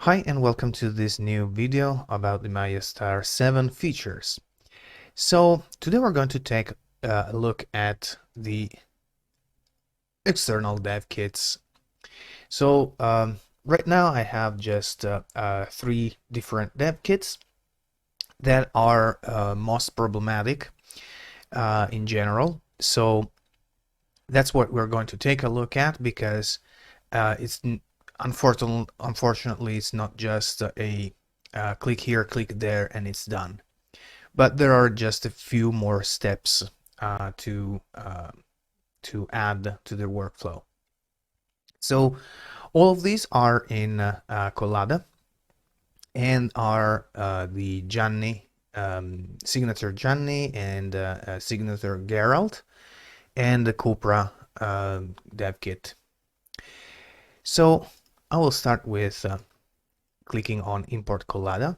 Hi and welcome to this new video about the Mayastar7 features. So today we're going to take a look at the external dev kits. So right now I have just three different dev kits that are most problematic in general. So that's what we're going to take a look at because it's unfortunately it's not just a click here, click there, and it's done. But there are just a few more steps to add to the workflow. So all of these are in Collada and are the Gianni signature Gianni and signature Geralt and the Cupra dev kit. So I will start with clicking on import Collada,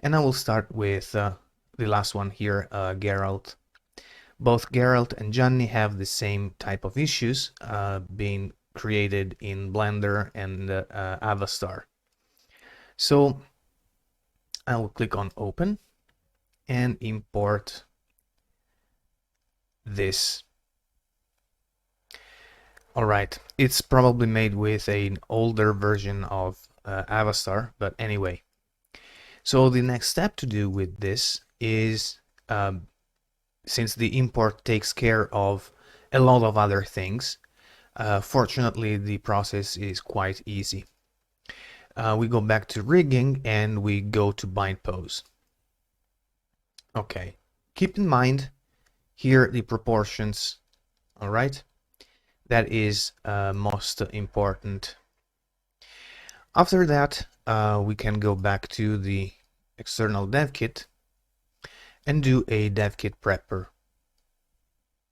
and I will start with the last one here, Geralt. Both Geralt and Gianni have the same type of issues being created in Blender and MayaStar. So I will click on open and import this. Alright, it's probably made with an older version of MayaStar, but anyway. So the next step to do with this is, since the import takes care of a lot of other things, fortunately the process is quite easy. We go back to rigging and we go to bind pose. Okay, keep in mind here the proportions, alright? That is most important. After that, we can go back to the external dev kit and do a dev kit prepper.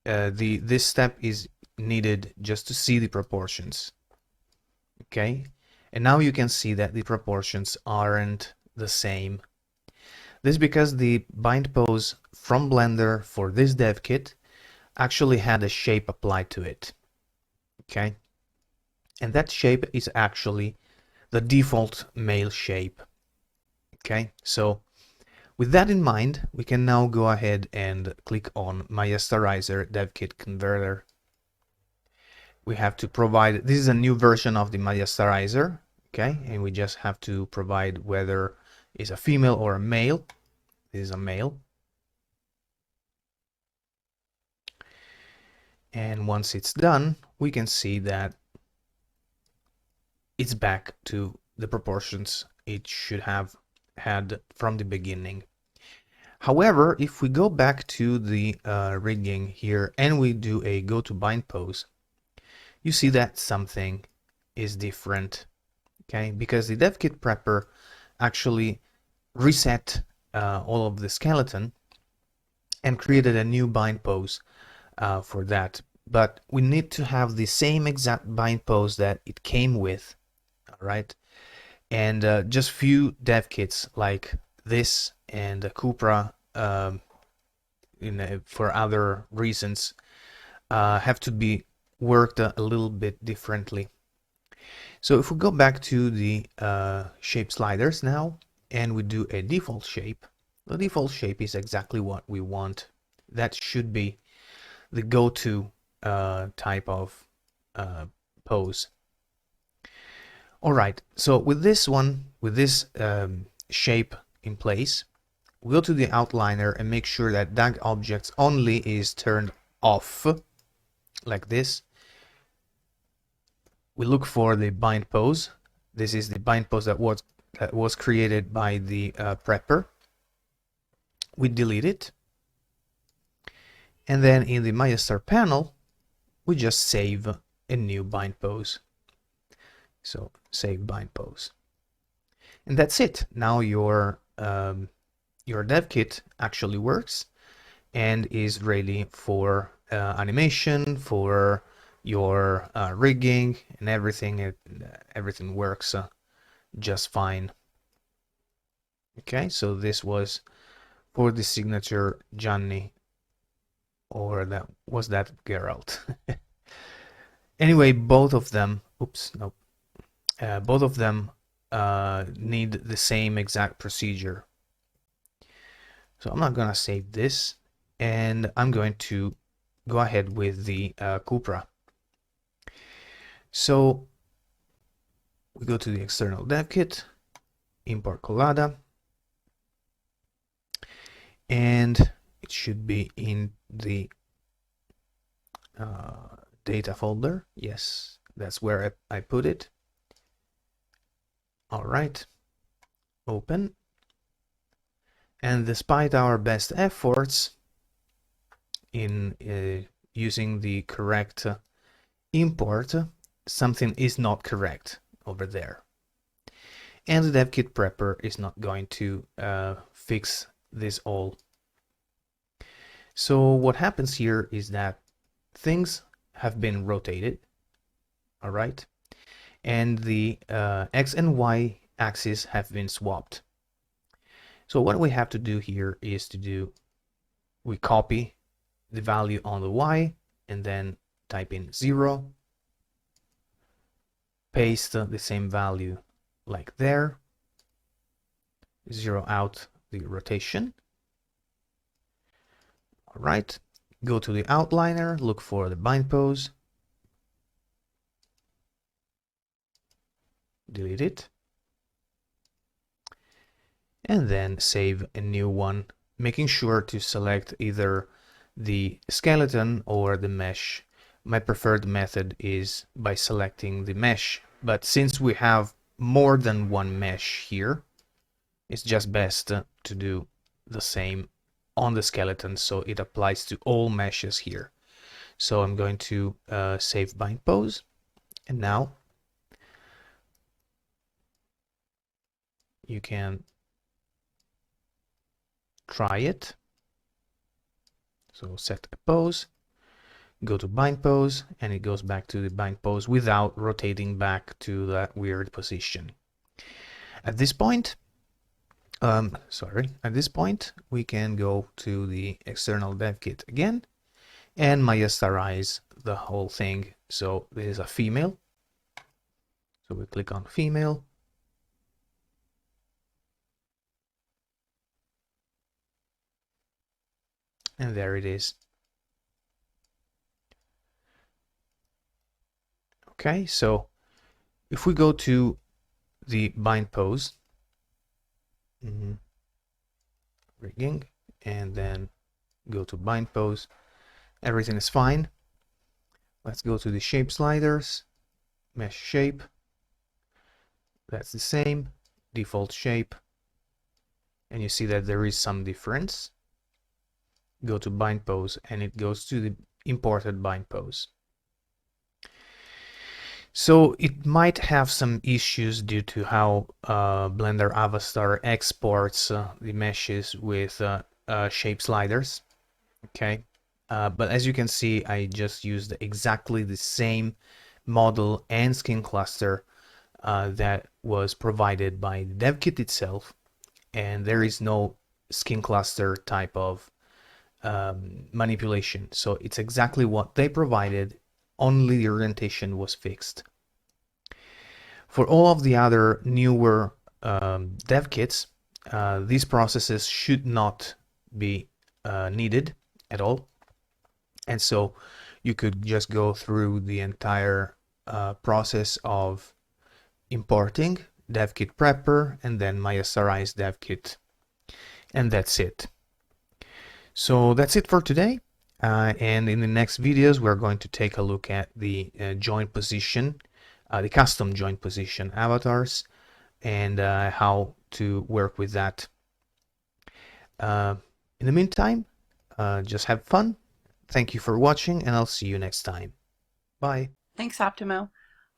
This step is needed just to see the proportions. Okay, and now you can see that the proportions aren't the same. This is because the bind pose from Blender for this dev kit actually had a shape applied to it. Okay, and that shape is actually the default male shape. Okay, so with that in mind, we can now go ahead and click on Mayastarizer DevKit Converter. We have to provide, this is a new version of the Mayastarizer, okay, and we just have to provide whether it's a female or a male. This is a male. And once it's done, we can see that it's back to the proportions it should have had from the beginning. However, if we go back to the rigging here and we do a go to bind pose, you see that something is different, okay? Because the DevKit prepper actually reset all of the skeleton and created a new bind pose for that. But we need to have the same exact bind pose that it came with, all right? And just few dev kits like this and Cupra, for other reasons, have to be worked a little bit differently. So if we go back to the shape sliders now and we do a default shape, the default shape is exactly what we want. That should be the go-to type of pose. Alright, so with this one, with this shape in place, we go to the outliner and make sure that DAG objects only is turned off, like this. We look for the bind pose. This is the bind pose that was created by the prepper. We delete it. And then in the MayaStar panel, we just save a new bind pose. So save bind pose. And that's it. Now your dev kit actually works and is ready for animation, for your rigging and everything. Everything works just fine. Okay, so this was for the signature Gianni, or that was that Geralt. Anyway, both of them, both of them need the same exact procedure. So I'm not gonna save this, and I'm going to go ahead with the Cupra. So we go to the external dev kit, import Collada, and it should be in the data folder. Yes, that's where I put it. All right, open. And despite our best efforts in using the correct import, something is not correct over there. And the DevKit prepper is not going to fix this all. So what happens here is that things have been rotated, all right, and the X and Y axis have been swapped. So what we have to do here is we copy the value on the Y and then type in 0, paste the same value like there, 0 out the rotation. All right, go to the outliner, look for the bind pose, delete it, and then save a new one, making sure to select either the skeleton or the mesh. My preferred method is by selecting the mesh, but since we have more than one mesh here, it's just best to do the same on the skeleton, so it applies to all meshes here. So I'm going to save bind pose, and now you can try it. So set a pose, go to bind pose, and it goes back to the bind pose without rotating back to that weird position. At this point, we can go to the external dev kit again and MayaStarize the whole thing. So this is a female. So we click on female. And there it is. Okay, so if we go to the bind pose, rigging, and then go to bind pose, everything is fine. Let's go to the shape sliders, mesh shape, that's the same, default shape, and you see that there is some difference. Go to bind pose and it goes to the imported bind pose. So it might have some issues due to how Blender Avastar exports the meshes with shape sliders. Okay, but as you can see, I just used exactly the same model and skin cluster that was provided by the dev kit itself, and there is no skin cluster type of manipulation. So it's exactly what they provided, only the orientation was fixed. For all of the other newer dev kits, these processes should not be needed at all. And so you could just go through the entire process of importing DevKit prepper and then MayaStarize DevKit, and that's it. So that's it for today, and in the next videos we're going to take a look at the joint position, the custom joint position avatars, and how to work with that. In the meantime, just have fun. Thank you for watching, and I'll see you next time. Bye. Thanks, Optimo.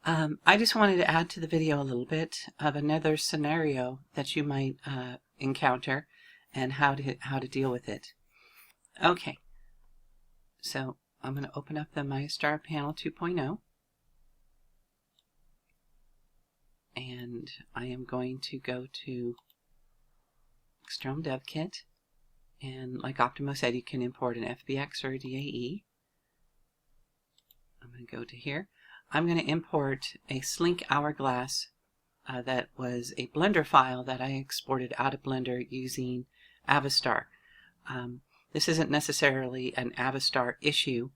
I just wanted to add to the video a little bit of another scenario that you might encounter and how to deal with it. Okay, so I'm going to open up the MayaStar panel 2.0, and I am going to go to External Dev Kit, and like Optimo said, you can import an FBX or a DAE. I'm going to go to here. I'm going to import a Slink Hourglass that was a Blender file that I exported out of Blender using MayaStar. This isn't necessarily an MayaStar issue,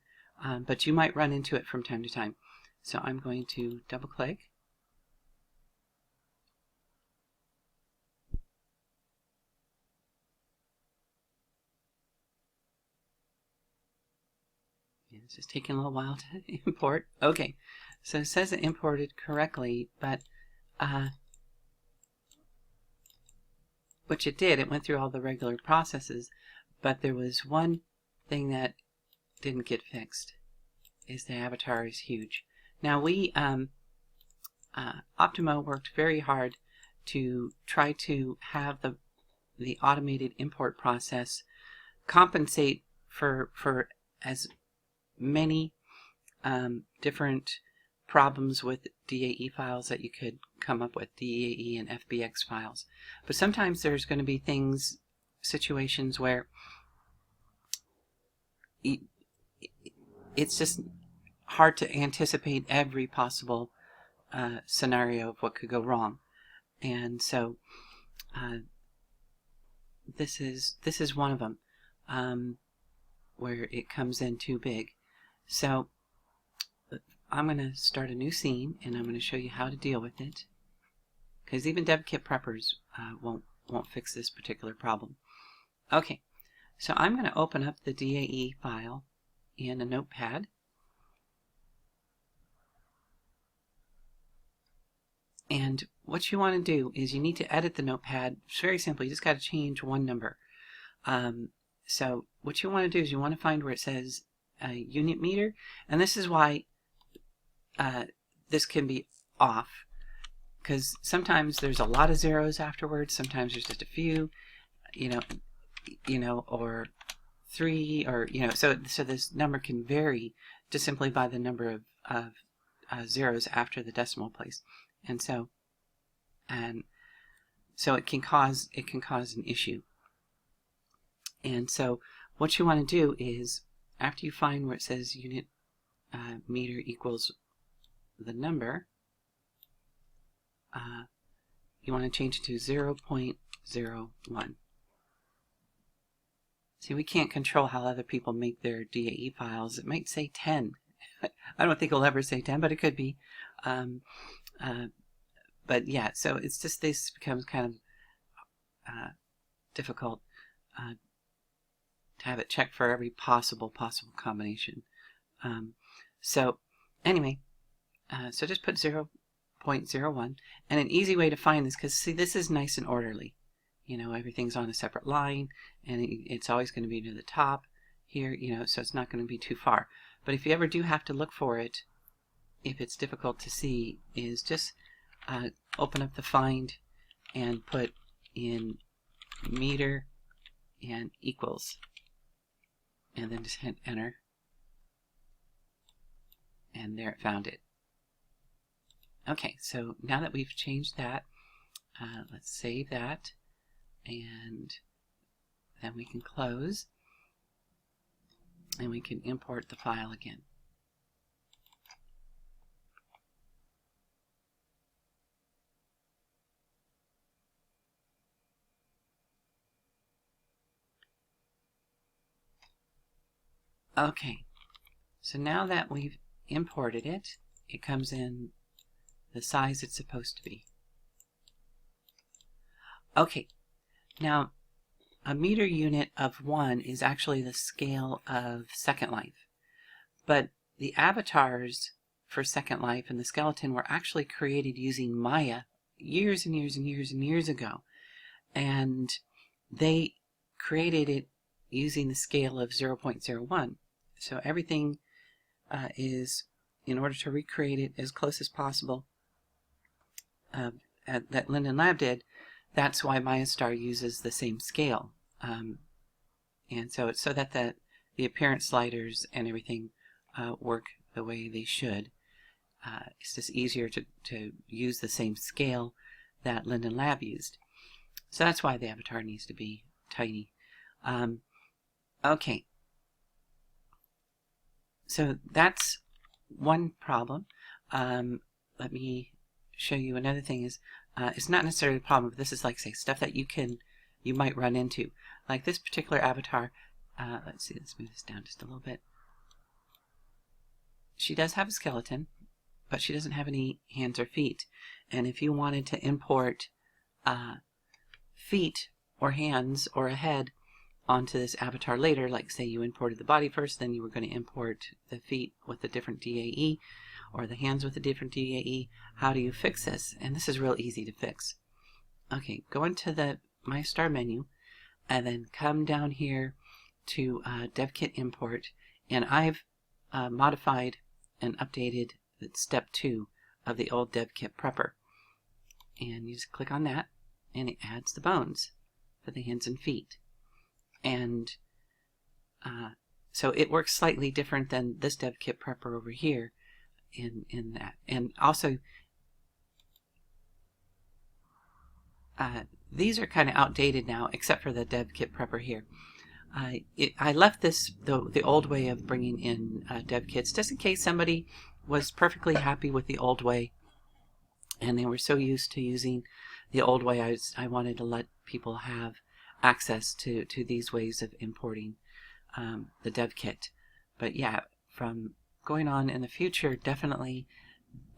but you might run into it from time to time. So I'm going to double click. It's just taking a little while to import. Okay, so it says it imported correctly, but which it did. It went through all the regular processes, but there was one thing that didn't get fixed. Is the avatar is huge. Now we Optimo worked very hard to try to have the automated import process compensate for as many different problems with DAE files that you could come up with, DAE and FBX files. But sometimes there's going to be situations where it's just hard to anticipate every possible scenario of what could go wrong. And so this is one of them where it comes in too big. So I'm going to start a new scene, and I'm going to show you how to deal with it, because even DevKit preppers won't fix this particular problem. Okay, so I'm going to open up the DAE file in a notepad. And what you want to do is you need to edit the notepad. It's very simple. You just got to change one number. So what you want to do is you want to find where it says unit meter, and this is why this can be off, because sometimes there's a lot of zeros afterwards, sometimes there's just a few, or 3, or so this number can vary just simply by the number of zeros after the decimal place, and so it can cause an issue. And so what you want to do is, after you find where it says unit meter equals the number, you want to change it to 0.01. See, we can't control how other people make their DAE files. It might say 10. I don't think it'll ever say 10, but it could be. But yeah, so it's just, this becomes kind of difficult to have it checked for every possible combination. So anyway, so just put 0.01, and an easy way to find this, because see, this is nice and orderly. Everything's on a separate line, and it's always going to be near the top here, so it's not going to be too far. But if you ever do have to look for it, if it's difficult to see, is just open up the find and put in meter and equals, and then just hit enter, and there it found it. Okay, so now that we've changed that, let's save that, and then we can close, and we can import the file again. Okay, so now that we've imported it, it comes in the size it's supposed to be. Okay, now a meter unit of 1 is actually the scale of Second Life, but the avatars for Second Life and the skeleton were actually created using Maya years and years and years and years ago, and they created it using the scale of 0.01. So everything is, in order to recreate it as close as possible that Linden Lab did, that's why MayaStar uses the same scale. And so it's so that the appearance sliders and everything work the way they should. It's just easier to use the same scale that Linden Lab used. So that's why the avatar needs to be tiny. Okay. So that's one problem. Let me show you another thing is, It's not necessarily a problem, but this is like, say, stuff that you might run into. Like this particular avatar, let's see, let's move this down just a little bit. She does have a skeleton, but she doesn't have any hands or feet. And if you wanted to import feet or hands or a head onto this avatar later, like say you imported the body first, then you were going to import the feet with a different DAE or the hands with a different DAE, how do you fix this? And this is real easy to fix. Okay, go into the MayaStar menu and then come down here to DevKit import, and I've modified and updated step 2 of the old DevKit prepper. And you just click on that and it adds the bones for the hands and feet. And so it works slightly different than this DevKit prepper over here in that. And also these are kind of outdated now, except for the DevKit prepper here. I left this the old way of bringing in DevKits just in case somebody was perfectly happy with the old way and they were so used to using the old way. I wanted to let people have access to these ways of importing the DevKit. But yeah, from going on in the future, definitely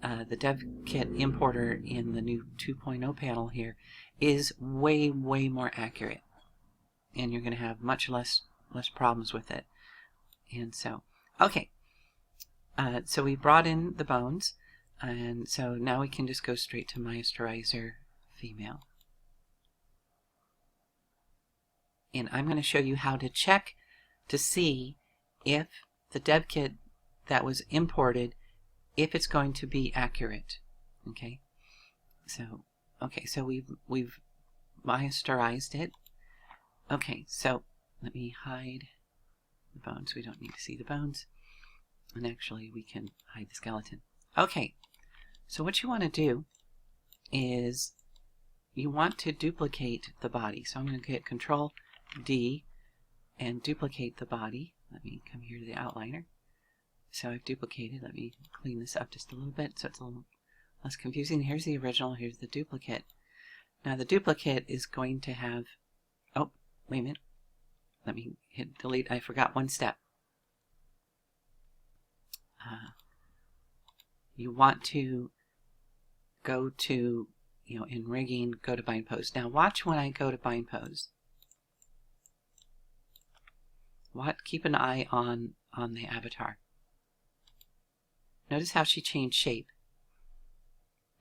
the DevKit importer in the new 2.0 panel here is way more accurate, and you're going to have much less problems with it. And so, okay, so we brought in the bones, and so now we can just go straight to Mayasterizer female. And I'm going to show you how to check to see if the DevKit that was imported, if it's going to be accurate. Okay, so we've Mayastarized it. Okay, so let me hide the bones. We don't need to see the bones, and actually we can hide the skeleton. Okay, so what you want to do is you want to duplicate the body. So I'm going to get Control D and duplicate the body. Let me come here to the outliner. So I've duplicated. Let me clean this up just a little bit so it's a little less confusing. Here's the original, here's the duplicate. Now the duplicate is going to have, oh, wait a minute. Let me hit delete. I forgot one step. You want to go to, in rigging, go to bind pose. Now watch when I go to bind pose. Keep an eye on the avatar. Notice how she changed shape.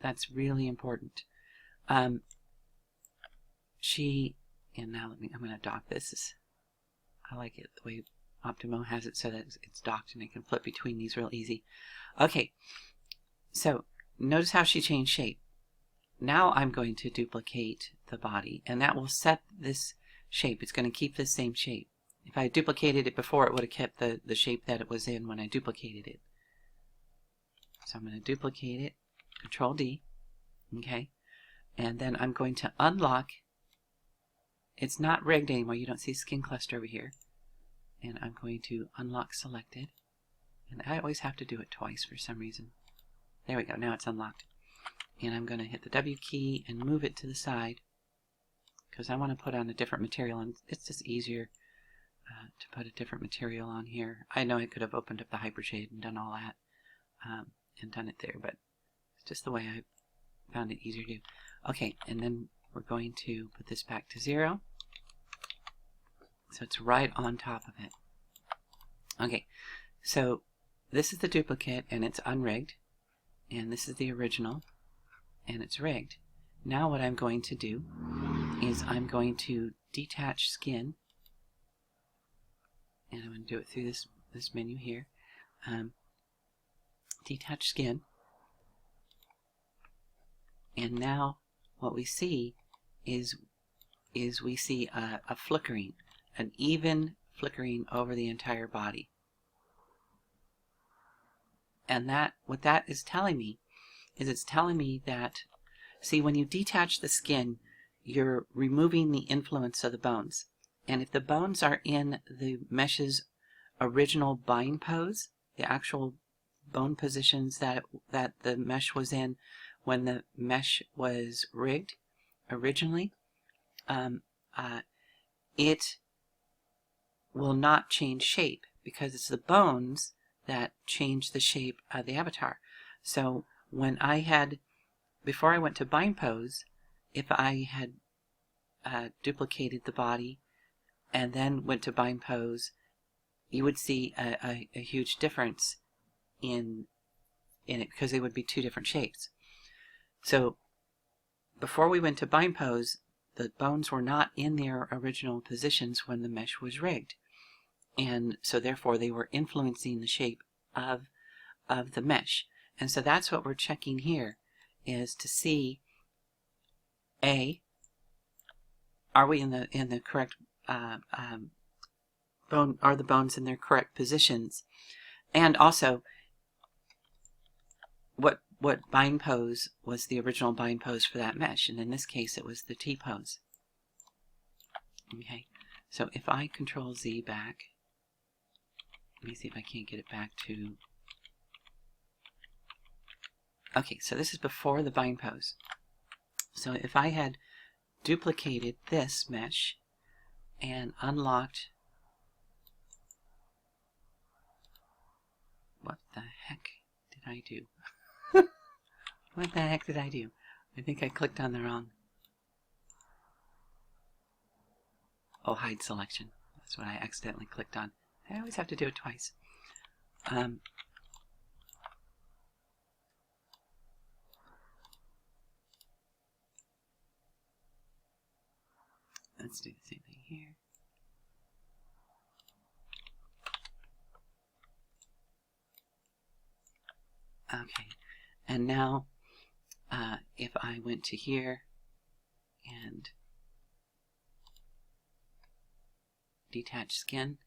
That's really important. And now I'm going to dock this. I like it the way Optimo has it so that it's docked and it can flip between these real easy. Okay, so notice how she changed shape. Now I'm going to duplicate the body, and that will set this shape. It's going to keep the same shape. If I duplicated it before, it would have kept the shape that it was in when I duplicated it. So I'm going to duplicate it, Control D, okay, and then I'm going to unlock. It's not rigged anymore. You don't see skin cluster over here. And I'm going to unlock selected, and I always have to do it twice for some reason. There we go. Now it's unlocked, and I'm going to hit the W key and move it to the side because I want to put on a different material, and it's just easier to put a different material on here. I know I could have opened up the hypershade and done all that and done it there, but it's just the way I found it easier to do. Okay, and then we're going to put this back to 0. So it's right on top of it. Okay, so this is the duplicate and it's unrigged, and this is the original and it's rigged. Now what I'm going to do is I'm going to detach skin, and I'm going to do it through this menu here. Detach skin, and now what we see is we see a flickering, an even flickering over the entire body. And what that is telling me is it's telling me that, see, when you detach the skin, you're removing the influence of the bones. And if the bones are in the mesh's original bind pose, the actual bone positions that the mesh was in when the mesh was rigged originally, it will not change shape because it's the bones that change the shape of the avatar. So when before I went to bind pose, if I had duplicated the body and then went to bind pose, you would see a huge difference in it because they would be two different shapes. So before we went to bind pose, the bones were not in their original positions when the mesh was rigged, and so therefore they were influencing the shape of the mesh. And so that's what we're checking here, is to see, are we in the correct bone? Are the bones in their correct positions? And also, what bind pose was the original bind pose for that mesh? And in this case, it was the T pose. Okay, so if I Control Z back, let me see if I can't get it back to. Okay, so this is before the bind pose. So if I had duplicated this mesh and unlocked, what the heck did I do? What the heck did I do? I think I clicked on the wrong. Oh, hide selection. That's what I accidentally clicked on. I always have to do it twice. Let's do the same thing here. Okay, and now if I went to here and detach skin,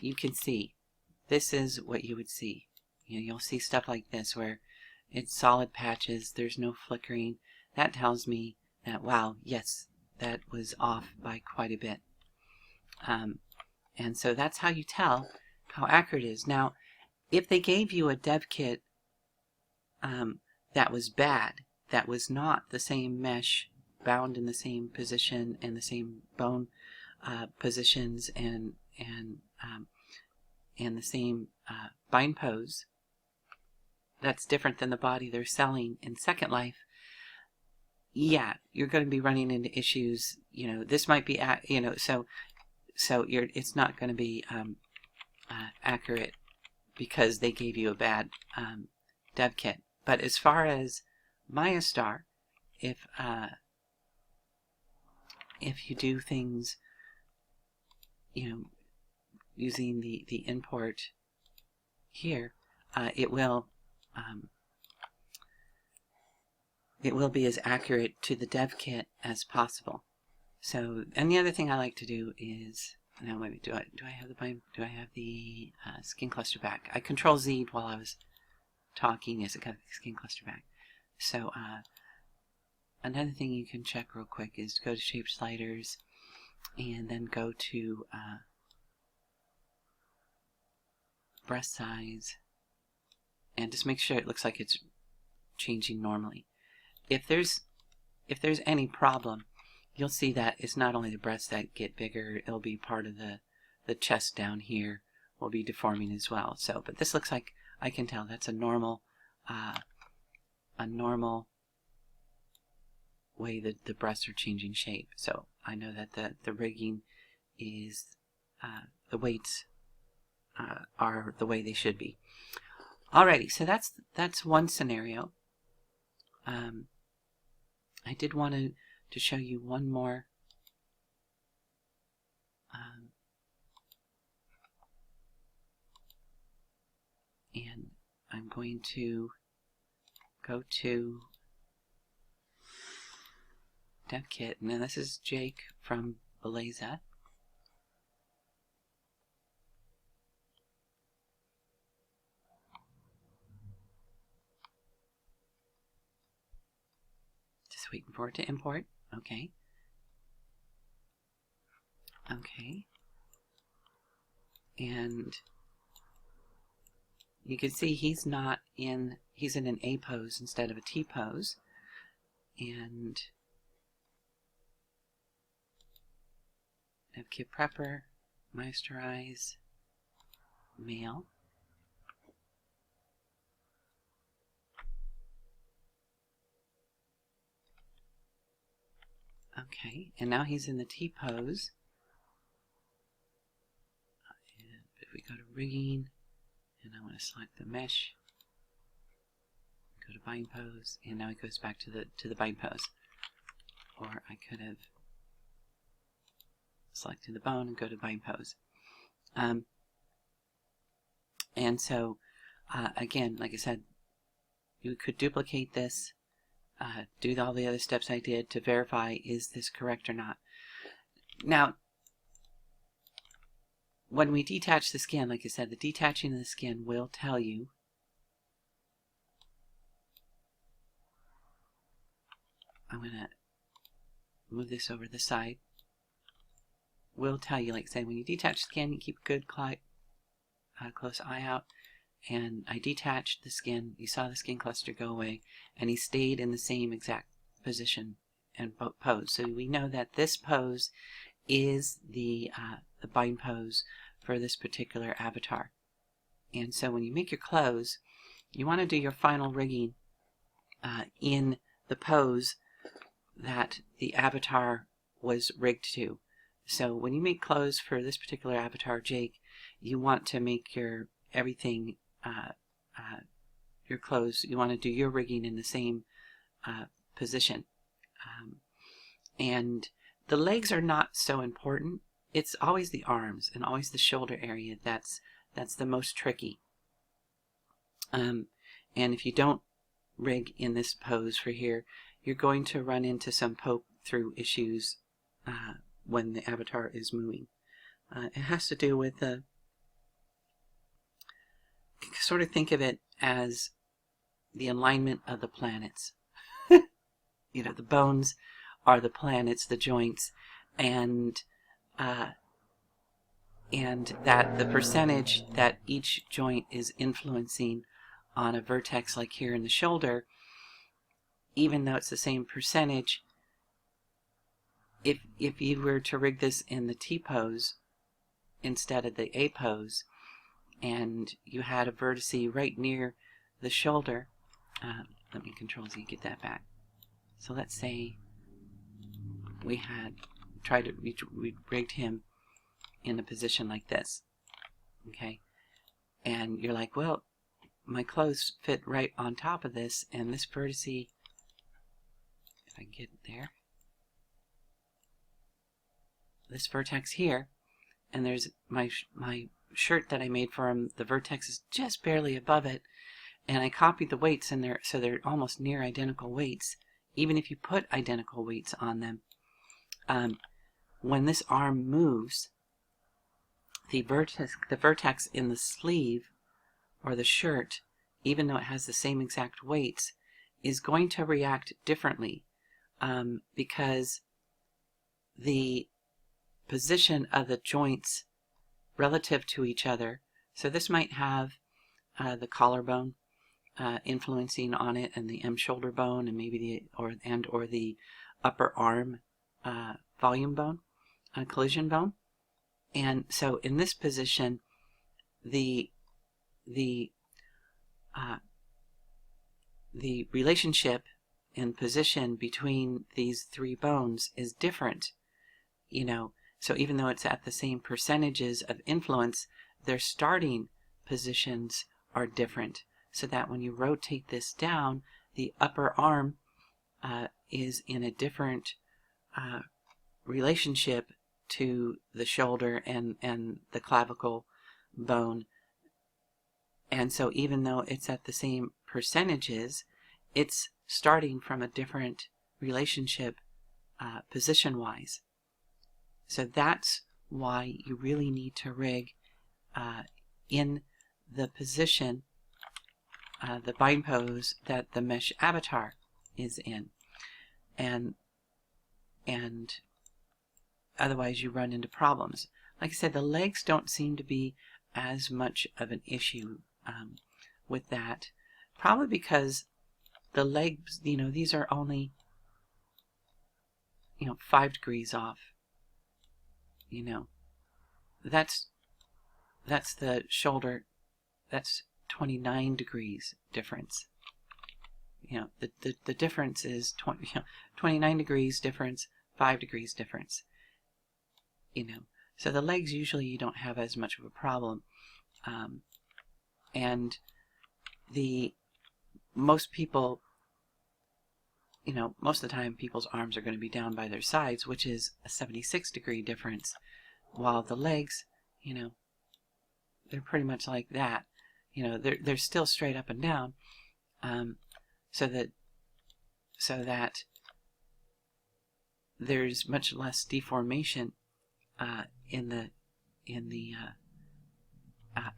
you can see this is what you would see. You'll see stuff like this where it's solid patches, there's no flickering. That tells me that, wow, yes, that was off by quite a bit. And so that's how you tell how accurate it is. Now, if they gave you a dev kit that was bad, that was not the same mesh bound in the same position and the same bone positions and the same bind pose, that's different than the body they're selling in Second Life. Yeah, you're going to be running into issues. This might be, so it's not going to be accurate because they gave you a bad dev kit. But as far as MayaStar, if you do things, using the import here, it will be as accurate to the dev kit as possible. So, and the other thing I like to do is, now maybe do I have the skin cluster back? I Control Z'd while I was talking. Yes, it got the skin cluster back. So another thing you can check real quick is go to Shape Sliders and then go to breast size and just make sure it looks like it's changing normally. If there's any problem, you'll see that it's not only the breasts that get bigger, it'll be part of the chest down here will be deforming as well. So, but this looks like, I can tell that's a normal way that the breasts are changing shape. So I know that the rigging is, the weights are the way they should be. Alrighty, so that's one scenario. I did want to show you one more. And I'm going to go to DevKit. Now this is Jake from Beleza. Just waiting for it to import. Okay. Okay. And you can see he's not in he's in an A pose instead of a T pose. And I have Kid Prepper, Mayastar male. Okay, and now he's in the T pose. And if we go to rigging, and I want to select the mesh, go to bind pose, and now it goes back to the bind pose. Or I could have selected the bone and go to bind pose. And so again, like I said, you could duplicate this, do all the other steps I did to verify is this correct or not. Now, when we detach the skin, like I said, the detaching of the skin will tell you I'm going to move this over the side. Will tell you, like say, when you detach skin, you keep a good close eye out. And I detached the skin. You saw the skin cluster go away, and he stayed in the same exact position and pose. So we know that this pose is the bind pose for this particular avatar. And so when you make your clothes, you want to do your final rigging in the pose that the avatar was rigged to. So when you make clothes for this particular avatar, Jake, you want to make your everything, your clothes, you want to do your rigging in the same position. And the legs are not so important. It's always the arms and always the shoulder area that's the most tricky. And if you don't rig in this pose for here, you're going to run into some poke through issues when the avatar is moving. It has to do with sort of think of it as the alignment of the planets. You know, the bones are the planets, the joints, and that the percentage that each joint is influencing on a vertex, like here in the shoulder, even though it's the same percentage, if you were to rig this in the T pose instead of the A pose, and you had a vertex right near the shoulder, let me Control Z, get that back. So let's say we had tried to, we rigged him in a position like this, okay? And you're like, well, my clothes fit right on top of this, and this vertex, if I can get it there, this vertex here, and there's my shirt that I made for him, the vertex is just barely above it, and I copied the weights in there, so they're almost near identical weights, even if you put identical weights on them. When this arm moves, the vertex in the sleeve or the shirt, even though it has the same exact weights, is going to react differently because the position of the joints relative to each other. So this might have the collarbone influencing on it, and the M shoulder bone, and maybe the upper arm volume bone, collision bone. And so in this position, the relationship and position between these three bones is different, you know. So even though it's at the same percentages of influence, their starting positions are different, so that when you rotate this down, the upper arm is in a different relationship to the shoulder and the clavicle bone. And so even though it's at the same percentages, it's starting from a different relationship position-wise. So that's why you really need to rig in the position, the bind pose that the mesh avatar is in. And otherwise you run into problems. Like I said, the legs don't seem to be as much of an issue with that. Probably because the legs, these are only, 5 degrees off. That's the shoulder. That's 29 degrees difference. The difference is 29 degrees difference, 5 degrees difference. So the legs usually you don't have as much of a problem, and most people, most of the time people's arms are going to be down by their sides, which is a 76-degree difference, while the legs, they're pretty much like that. They're still straight up and down, so that there's much less deformation in the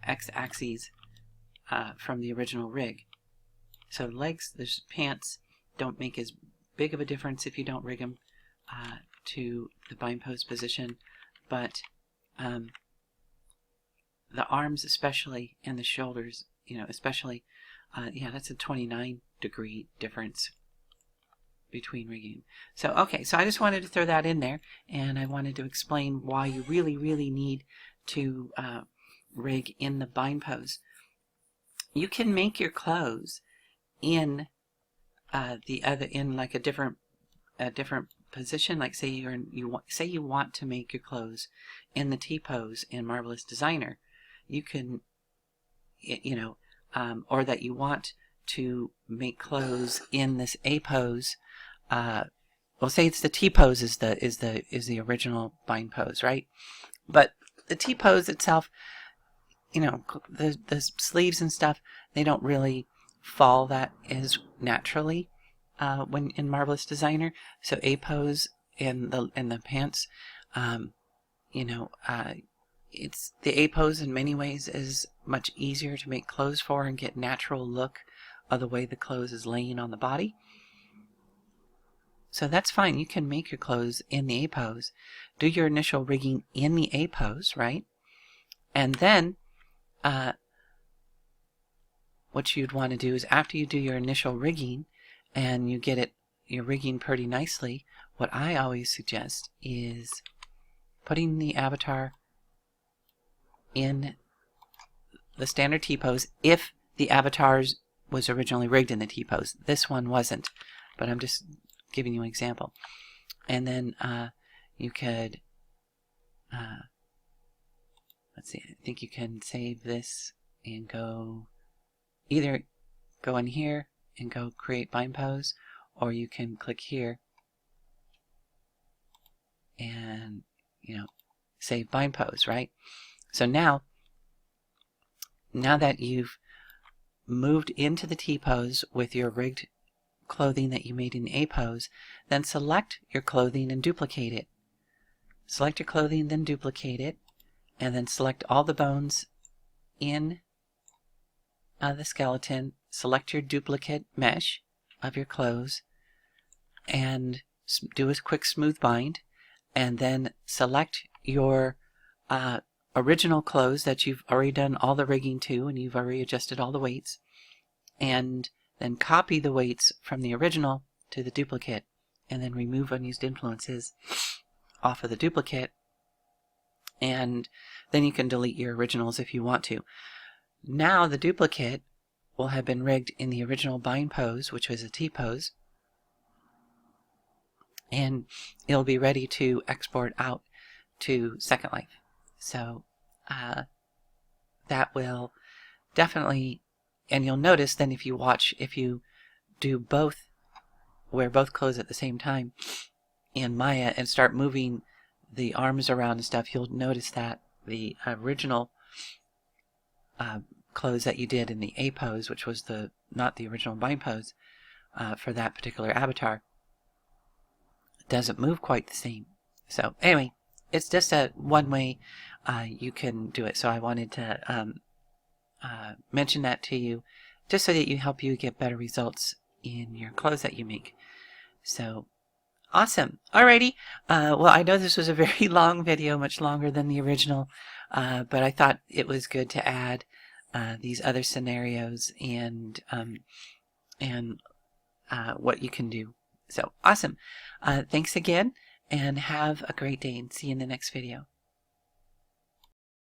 x-axes from the original rig. So legs, the pants don't make as big of a difference if you don't rig them to the bind pose position, but the arms especially, and the shoulders, especially, yeah, that's a 29-degree difference between rigging. So okay, so I just wanted to throw that in there, and I wanted to explain why you really, really need to rig in the bind pose. You can make your clothes in like a different position. Like say you want to make your clothes in the T pose in Marvelous Designer. You can, or that you want to make clothes in this A pose. Well, say it's the T pose is the original bind pose, right? But the T pose itself, the sleeves and stuff, they don't really fall that as naturally when in Marvelous Designer. So A pose in the pants, it's the A pose in many ways is much easier to make clothes for and get natural look of the way the clothes is laying on the body. So that's fine. You can make your clothes in the A pose, do your initial rigging in the A pose, right? And then what you'd want to do is after you do your initial rigging and you get your rigging pretty nicely, what I always suggest is putting the avatar in the standard T pose if the avatar was originally rigged in the T pose. This one wasn't, but I'm just giving you an example. And then you could let's see, I think you can save this and either go in here and go create bind pose, or you can click here and save bind pose, right? So now that you've moved into the T pose with your rigged clothing that you made in the A pose, then select your clothing and duplicate it. Select your clothing, then duplicate it, and then select all the bones in the skeleton. Select your duplicate mesh of your clothes and do a quick smooth bind, and then select your original clothes that you've already done all the rigging to and you've already adjusted all the weights, and then copy the weights from the original to the duplicate, and then remove unused influences off of the duplicate, and then you can delete your originals if you want to. Now the duplicate will have been rigged in the original bind pose, which was a T pose, and it'll be ready to export out to Second Life. So that will definitely, and you'll notice then if you do both, wear both clothes at the same time in Maya and start moving the arms around and stuff, you'll notice that the original clothes that you did in the A pose, which was not the original bind pose for that particular avatar, doesn't move quite the same. So anyway, it's just one way you can do it. So I wanted to mention that to you, just so that you help you get better results in your clothes that you make. So awesome. Alrighty. Well, I know this was a very long video, much longer than the original, but I thought it was good to add these other scenarios and what you can do. So awesome. Thanks again, and have a great day, and see you in the next video.